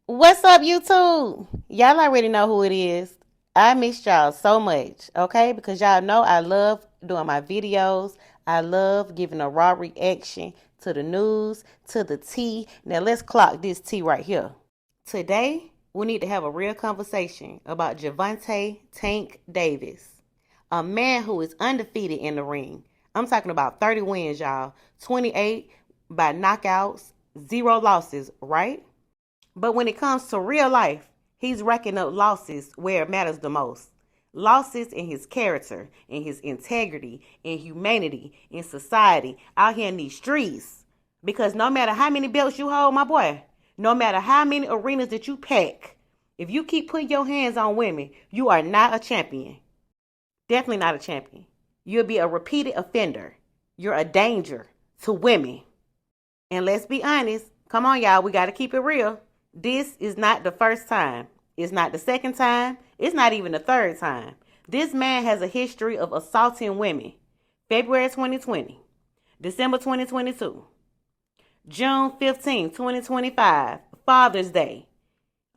What's up, YouTube? Y'all already know who it is. I missed y'all so much, okay? Because y'all know I love doing my videos. I love giving a raw reaction to the news, to the tea. Now let's clock this tea right here. Today, we need to have a real conversation about Gervonta Tank Davis, a man who is undefeated in the ring. I'm talking about 30 wins, y'all. 28 by knockouts, 0 losses, right? But when it comes to real life, he's racking up losses where it matters the most. Losses in his character, in his integrity, in humanity, in society, out here in these streets. Because no matter how many belts you hold, my boy, no matter how many arenas that you pack, if you keep putting your hands on women, you are not a champion. Definitely not a champion. You'll be a repeated offender. You're a danger to women. And let's be honest, come on, y'all, we got to keep it real. This is not the first time. It's not the second time. It's not even the third time. This man has a history of assaulting women. February 2020, December 2022, June 15, 2025, Father's Day.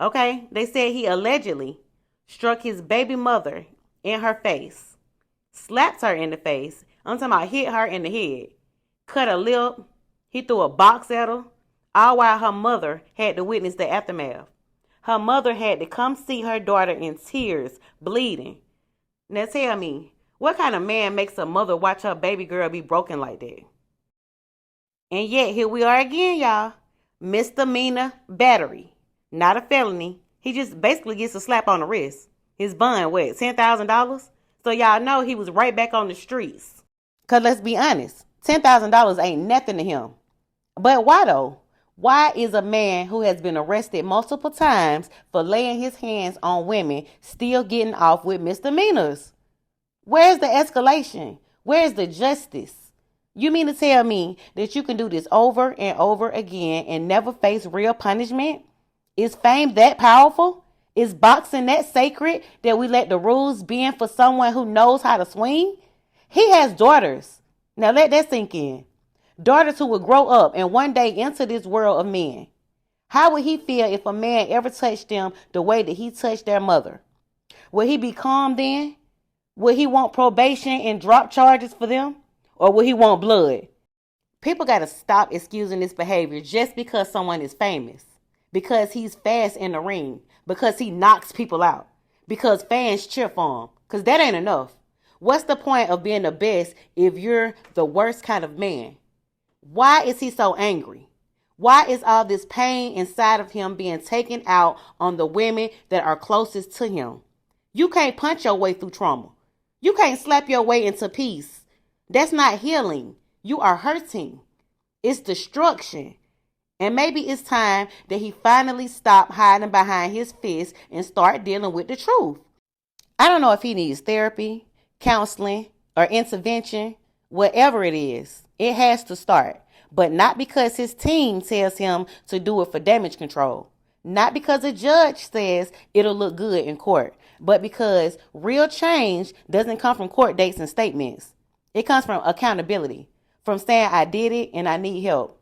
Okay, they said he allegedly struck his baby mother in her face, slapped her in the face. I'm talking about hit her in the head, cut her lip. He threw a box at her. All while her mother had to witness the aftermath. Her mother had to come see her daughter in tears, bleeding. Now tell me, what kind of man makes a mother watch her baby girl be broken like that? And yet, here we are again, y'all. Misdemeanor battery. Not a felony. He just basically gets a slap on the wrist. His bond, what, $10,000? So y'all know he was right back on the streets. Because let's be honest, $10,000 ain't nothing to him. But why though? Why is a man who has been arrested multiple times for laying his hands on women still getting off with misdemeanors? Where's the escalation? Where's the justice? You mean to tell me that you can do this over and over again and never face real punishment? Is fame that powerful? Is boxing that sacred that we let the rules bend for someone who knows how to swing? He has daughters. Now let that sink in. Daughters who would grow up and one day enter this world of men. How would he feel if a man ever touched them the way that he touched their mother? Would he be calm then? Would he want probation and drop charges for them? Or would he want blood? People got to stop excusing this behavior just because someone is famous. Because he's fast in the ring. Because he knocks people out. Because fans cheer for him. Because that ain't enough. What's the point of being the best if you're the worst kind of man? Why is he so angry? Why is all this pain inside of him being taken out on the women that are closest to him? You can't punch your way through trauma. You can't slap your way into peace. That's not healing. You are hurting. It's destruction. And maybe it's time that he finally stop hiding behind his fist and start dealing with the truth. I don't know if he needs therapy, counseling, or intervention. Whatever it is, it has to start. But not because his team tells him to do it for damage control. Not because a judge says it'll look good in court. But because real change doesn't come from court dates and statements. It comes from accountability. From saying I did it and I need help.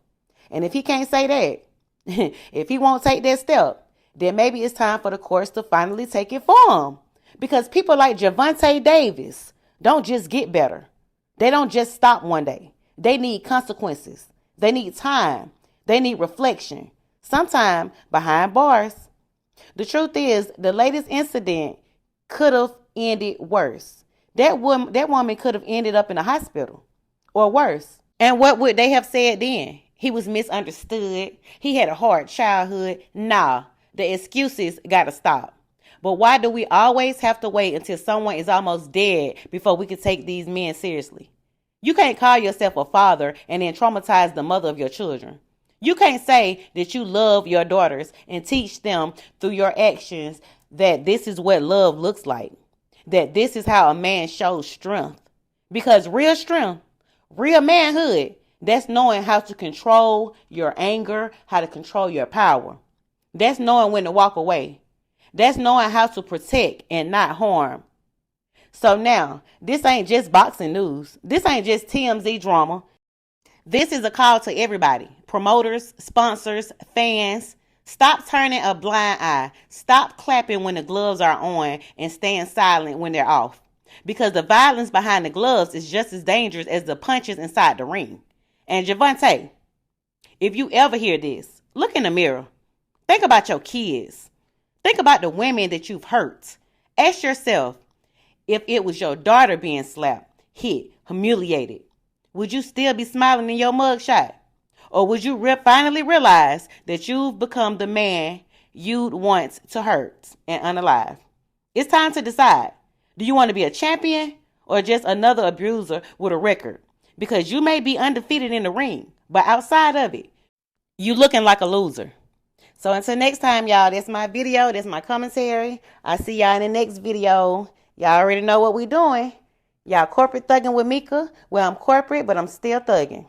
And if he can't say that, if he won't take that step, then maybe it's time for the courts to finally take it for him. Because people like Gervonta Davis don't just get better. They don't just stop one day. They need consequences. They need time. They need reflection. Sometimes behind bars. The truth is, the latest incident could have ended worse. That woman could have ended up in a hospital or worse. And what would they have said then? He was misunderstood. He had a hard childhood. Nah, the excuses gotta stop. But why do we always have to wait until someone is almost dead before we can take these men seriously? You can't call yourself a father and then traumatize the mother of your children. You can't say that you love your daughters and teach them through your actions that this is what love looks like. That this is how a man shows strength. Because real strength, real manhood, that's knowing how to control your anger, how to control your power. That's knowing when to walk away. That's knowing how to protect and not harm. So now, this ain't just boxing news. This ain't just TMZ drama. This is a call to everybody. Promoters, sponsors, fans. Stop turning a blind eye. Stop clapping when the gloves are on and staying silent when they're off. Because the violence behind the gloves is just as dangerous as the punches inside the ring. And Javante, if you ever hear this, look in the mirror. Think about your kids. Think about the women that you've hurt. Ask yourself, if it was your daughter being slapped, hit, humiliated, would you still be smiling in your mugshot? Or would you finally realize that you've become the man you'd want to hurt and unalive? It's time to decide. Do you want to be a champion or just another abuser with a record? Because you may be undefeated in the ring, but outside of it, you looking like a loser. So until next time, y'all, that's my video. That's my commentary. I'll see y'all in the next video. Y'all already know what we doing. Y'all corporate thugging with Mika. Well, I'm corporate, but I'm still thugging.